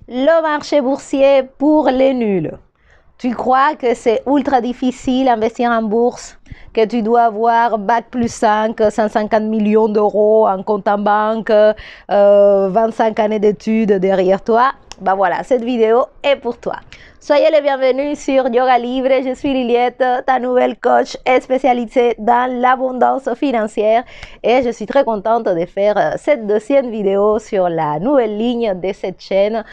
Le marché boursier pour les nuls. Tu crois que c'est ultra difficile d'investir en bourse, que tu dois avoir bac plus 5, 150 millions d'euros en compte en banque, 25 années d'études derrière toi? Bah voilà, cette vidéo est pour toi. Soyez les bienvenus sur Yoga Libre. Je suis Liliette, ta nouvelle coach spécialisée dans l'abondance financière et je suis très contente de faire cette deuxième vidéo sur la nouvelle ligne de cette chaîne.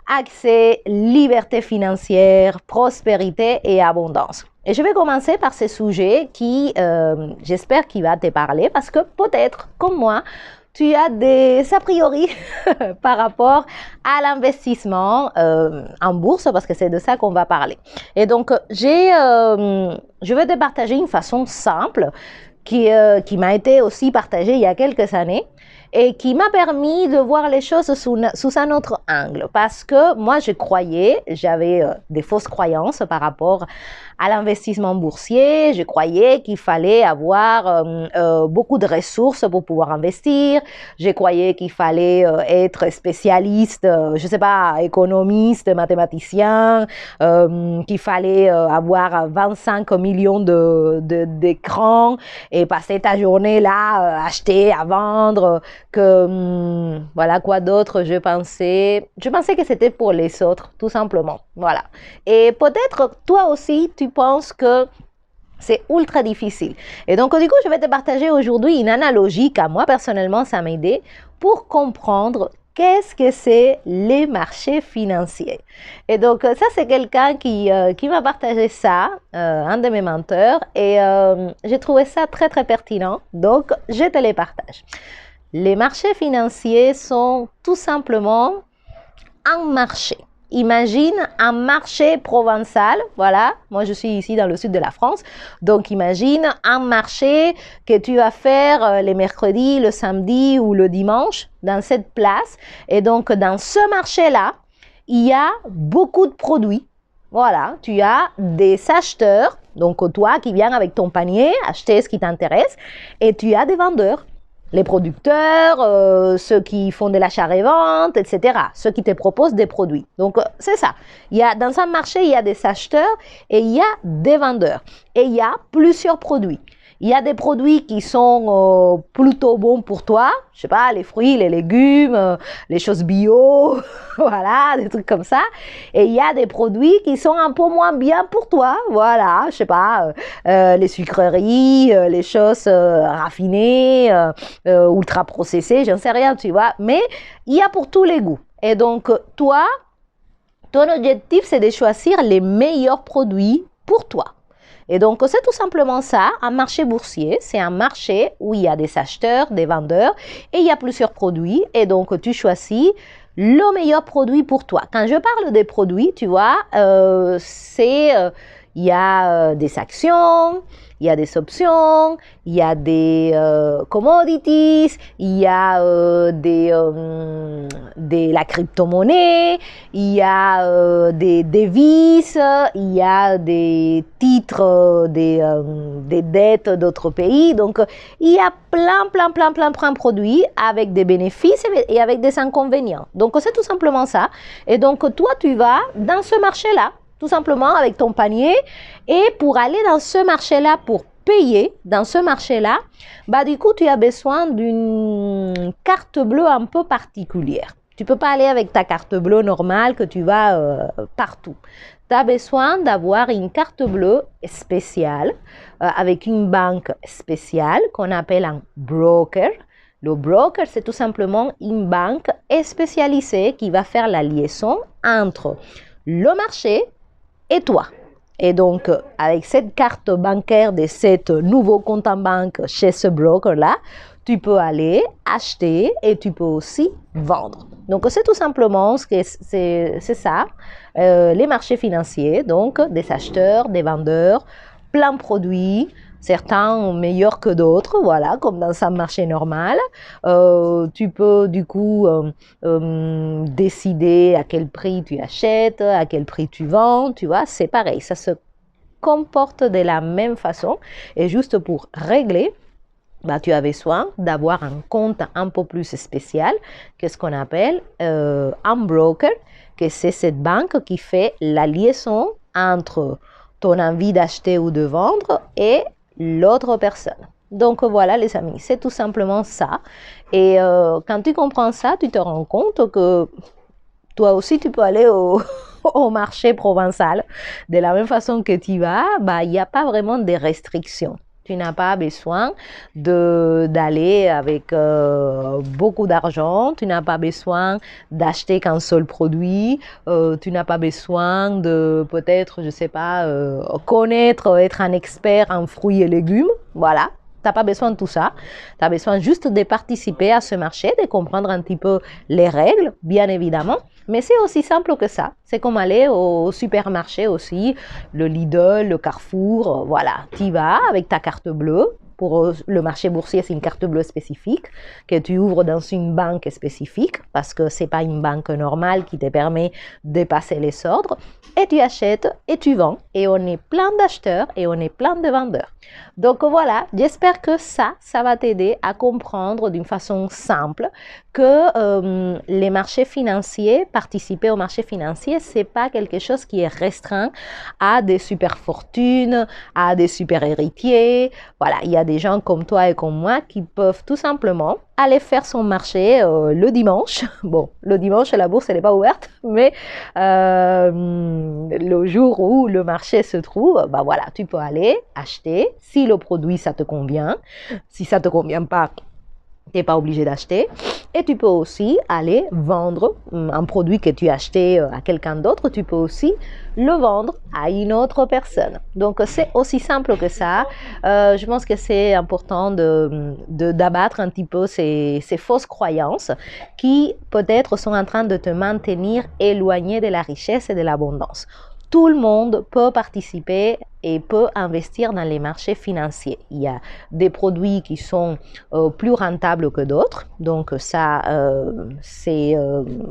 Accès, liberté financière, prospérité et abondance. Et je vais commencer par ce sujet qui, j'espère qu'il va te parler parce que peut-être, comme moi, tu as des a priori par rapport à l'investissement en bourse parce que c'est de ça qu'on va parler. Et donc, je vais te partager une façon simple qui m'a été aussi partagée il y a quelques années et qui m'a permis de voir les choses sous un autre angle. Parce que moi, j'avais des fausses croyances par rapport à l'investissement boursier. Je croyais qu'il fallait avoir beaucoup de ressources pour pouvoir investir. Je croyais qu'il fallait être spécialiste, je sais pas, économiste, mathématicien, qu'il fallait avoir 25 millions d'écrans et passer ta journée là, acheter, à vendre, que voilà, quoi d'autre je pensais que c'était pour les autres, tout simplement, voilà. Et peut-être toi aussi tu penses que c'est ultra difficile. Et donc, du coup, je vais te partager aujourd'hui une analogie qu'à moi, personnellement, ça m'a aidé pour comprendre qu'est-ce que c'est les marchés financiers. Et donc, ça, c'est quelqu'un qui m'a partagé ça, un de mes menteurs, et j'ai trouvé ça très, très pertinent. Donc, je te les partage. Les marchés financiers sont tout simplement un marché. Imagine un marché provençal, voilà, moi je suis ici dans le sud de la France, donc imagine un marché que tu vas faire les mercredis, le samedi ou le dimanche dans cette place. Et donc dans ce marché-là, il y a beaucoup de produits. Voilà, tu as des acheteurs, donc toi qui viens avec ton panier acheter ce qui t'intéresse, et tu as des vendeurs. Les producteurs, ceux qui font de l'achat-revente, etc. Ceux qui te proposent des produits. Donc, c'est ça. Dans un marché, il y a des acheteurs et il y a des vendeurs. Et il y a plusieurs produits. Il y a des produits qui sont plutôt bons pour toi. Je sais pas, les fruits, les légumes, les choses bio, voilà, des trucs comme ça. Et il y a des produits qui sont un peu moins bien pour toi. Voilà, je sais pas, les sucreries, les choses raffinées, ultra processées, j'en sais rien, tu vois. Mais il y a pour tous les goûts. Et donc, toi, ton objectif, c'est de choisir les meilleurs produits pour toi. Et donc, c'est tout simplement ça. Un marché boursier, c'est un marché où il y a des acheteurs, des vendeurs et il y a plusieurs produits. Et donc, tu choisis le meilleur produit pour toi. Quand je parle des produits, tu vois, il y a des actions, il y a des options, il y a des commodities, il y a la crypto-monnaie, il y a des devises, il y a des titres, des dettes d'autres pays. Donc, il y a plein de produits avec des bénéfices et avec des inconvénients. Donc, c'est tout simplement ça. Et donc, toi, tu vas dans ce marché-là, tout simplement avec ton panier. Et pour aller dans ce marché-là, pour payer dans ce marché-là, bah du coup, tu as besoin d'une carte bleue un peu particulière. Tu ne peux pas aller avec ta carte bleue normale que tu vas partout. Tu as besoin d'avoir une carte bleue spéciale avec une banque spéciale qu'on appelle un broker. Le broker, c'est tout simplement une banque spécialisée qui va faire la liaison entre le marché et toi. Et donc, avec cette carte bancaire de ce nouveau compte en banque chez ce broker-là, tu peux aller acheter et tu peux aussi vendre. Donc, c'est tout simplement c'est ça, les marchés financiers, donc des acheteurs, des vendeurs, plein de produits, certains meilleurs que d'autres, voilà, comme dans un marché normal. Tu peux du coup décider à quel prix tu achètes, à quel prix tu vends, tu vois, c'est pareil, ça se comporte de la même façon. Et juste pour régler, bah, tu as besoin d'avoir un compte un peu plus spécial, qu'est-ce qu'on appelle un broker, que c'est cette banque qui fait la liaison entre ton envie d'acheter ou de vendre et l'autre personne. Donc voilà les amis, c'est tout simplement ça. Et quand tu comprends ça, tu te rends compte que toi aussi tu peux aller au marché provençal. De la même façon que tu vas, il n'y a pas vraiment de restrictions. Tu n'as pas besoin d'aller avec beaucoup d'argent, tu n'as pas besoin d'acheter qu'un seul produit, tu n'as pas besoin de peut-être, je ne sais pas, connaître, être un expert en fruits et légumes. Voilà. Tu n'as pas besoin de tout ça. Tu as besoin juste de participer à ce marché, de comprendre un petit peu les règles, bien évidemment. Mais c'est aussi simple que ça. C'est comme aller au supermarché aussi, le Lidl, le Carrefour. Voilà, tu y vas avec ta carte bleue. Pour le marché boursier, c'est une carte bleue spécifique que tu ouvres dans une banque spécifique parce que ce n'est pas une banque normale qui te permet de passer les ordres. Et tu achètes et tu vends. Et on est plein d'acheteurs et on est plein de vendeurs. Donc voilà, j'espère que ça va t'aider à comprendre d'une façon simple que les marchés financiers, participer au marché financier, ce n'est pas quelque chose qui est restreint à des super fortunes, à des super héritiers. Voilà, il y a des gens comme toi et comme moi qui peuvent tout simplement aller faire son marché le dimanche. Bon, le dimanche, la bourse, elle n'est pas ouverte, mais le jour où le marché se trouve, voilà, tu peux aller acheter. Si le produit, ça te convient. Si ça ne te convient pas, tu n'es pas obligé d'acheter. Et tu peux aussi aller vendre un produit que tu as acheté à quelqu'un d'autre. Tu peux aussi le vendre à une autre personne. Donc, c'est aussi simple que ça. Je pense que c'est important d'abattre un petit peu ces fausses croyances qui, peut-être, sont en train de te maintenir éloigné de la richesse et de l'abondance. Tout le monde peut participer et peut investir dans les marchés financiers. Il y a des produits qui sont plus rentables que d'autres. Donc ça,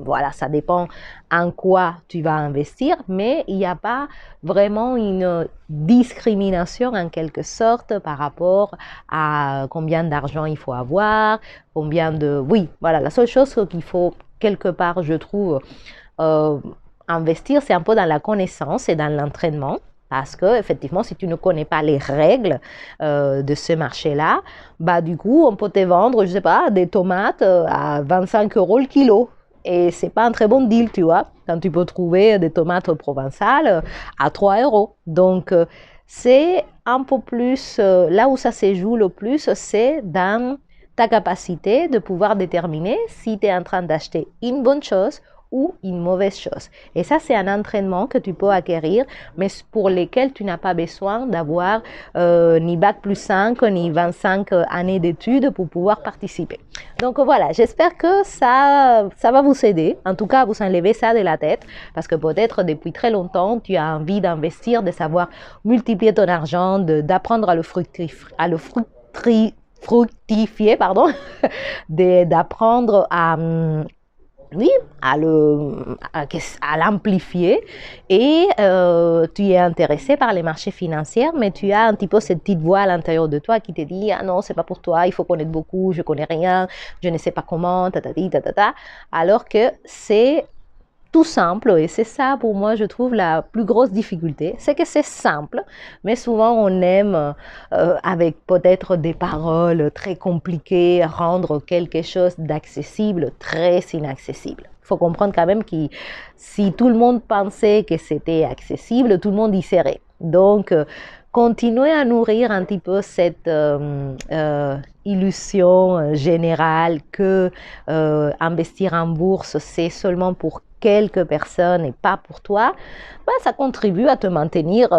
voilà, ça dépend en quoi tu vas investir, mais il n'y a pas vraiment une discrimination en quelque sorte par rapport à combien d'argent il faut avoir, combien de... Oui, voilà, la seule chose qu'il faut quelque part, je trouve, investir, c'est un peu dans la connaissance et dans l'entraînement. Parce que, effectivement, si tu ne connais pas les règles de ce marché-là, du coup, on peut te vendre, je ne sais pas, des tomates à 25 € le kilo. Et ce n'est pas un très bon deal, tu vois, quand tu peux trouver des tomates provençales à 3 €. Donc, c'est un peu plus, là où ça se joue le plus, c'est dans ta capacité de pouvoir déterminer si tu es en train d'acheter une bonne chose ou une mauvaise chose. Et ça, c'est un entraînement que tu peux acquérir, mais pour lequel tu n'as pas besoin d'avoir ni Bac plus 5, ni 25 années d'études pour pouvoir participer. Donc voilà, j'espère que ça va vous aider, en tout cas vous enlever ça de la tête, parce que peut-être depuis très longtemps, tu as envie d'investir, de savoir multiplier ton argent, d'apprendre à le fructifier, pardon, d'apprendre à... oui, à l'amplifier et tu es intéressé par les marchés financiers, mais tu as un petit peu cette petite voix à l'intérieur de toi qui te dit « Ah non, c'est pas pour toi, il faut connaître beaucoup, je connais rien, je ne sais pas comment, tatati, tatata », alors que c'est tout simple, et c'est ça pour moi je trouve la plus grosse difficulté, c'est que c'est simple, mais souvent on aime avec peut-être des paroles très compliquées rendre quelque chose d'accessible très inaccessible. Il faut comprendre quand même que si tout le monde pensait que c'était accessible, tout le monde y serait. Donc continuez à nourrir un petit peu cette illusion générale que investir en bourse c'est seulement pour quelques personnes et pas pour toi, ça contribue à te maintenir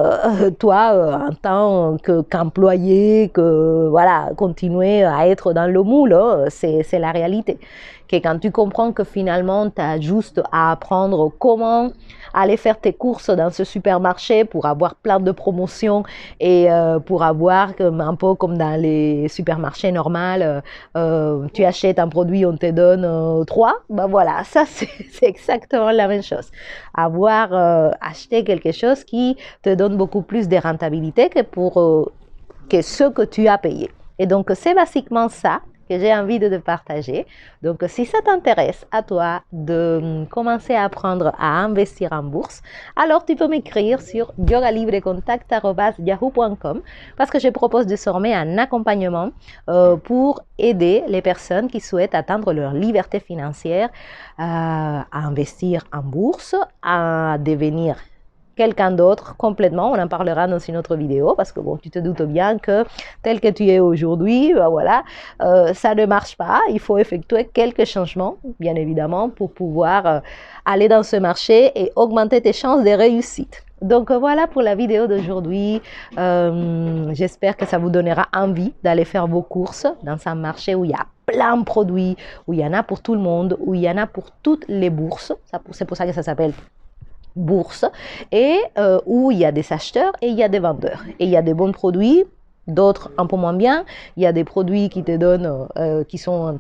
toi en tant qu'employé, que voilà, continuer à être dans le moule, c'est la réalité. Que quand tu comprends que finalement tu as juste à apprendre comment aller faire tes courses dans ce supermarché pour avoir plein de promotions et pour avoir un peu comme dans les supermarchés normaux, tu achètes un produit, on te donne 3, voilà, ça c'est exactement la même chose. Avoir acheté quelque chose qui te donne beaucoup plus de rentabilité que ce que tu as payé. Et donc c'est basiquement ça que j'ai envie de te partager. Donc, si ça t'intéresse à toi de commencer à apprendre à investir en bourse, alors tu peux m'écrire sur yogalibrecontact@yahoo.com parce que je propose désormais un accompagnement pour aider les personnes qui souhaitent atteindre leur liberté financière à investir en bourse, à devenir quelqu'un d'autre complètement. On en parlera dans une autre vidéo parce que bon, tu te doutes bien que tel que tu es aujourd'hui, ben voilà, ça ne marche pas. Il faut effectuer quelques changements, bien évidemment, pour pouvoir aller dans ce marché et augmenter tes chances de réussite. Donc voilà pour la vidéo d'aujourd'hui. J'espère que ça vous donnera envie d'aller faire vos courses dans un marché où il y a plein de produits, où il y en a pour tout le monde, où il y en a pour toutes les bourses. C'est pour ça que ça s'appelle bourse, et où il y a des acheteurs et il y a des vendeurs. Et il y a des bons produits, d'autres un peu moins bien. Il y a des produits qui te donnent, qui sont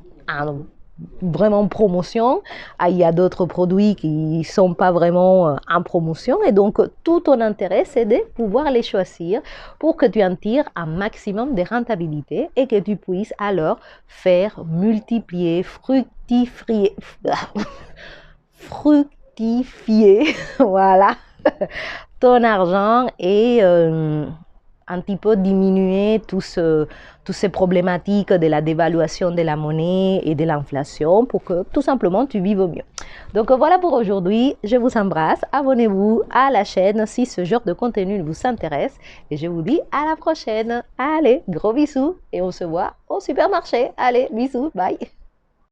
vraiment promotion. Il y a d'autres produits qui ne sont pas vraiment en promotion. Et donc, tout ton intérêt, c'est de pouvoir les choisir pour que tu en tires un maximum de rentabilité et que tu puisses alors faire multiplier, fructifier, voilà, ton argent et un petit peu diminuer toutes ces problématiques de la dévaluation de la monnaie et de l'inflation pour que tout simplement tu vives mieux. Donc voilà pour aujourd'hui, je vous embrasse, abonnez-vous à la chaîne si ce genre de contenu vous intéresse et je vous dis à la prochaine. Allez, gros bisous et on se voit au supermarché. Allez, bisous, bye.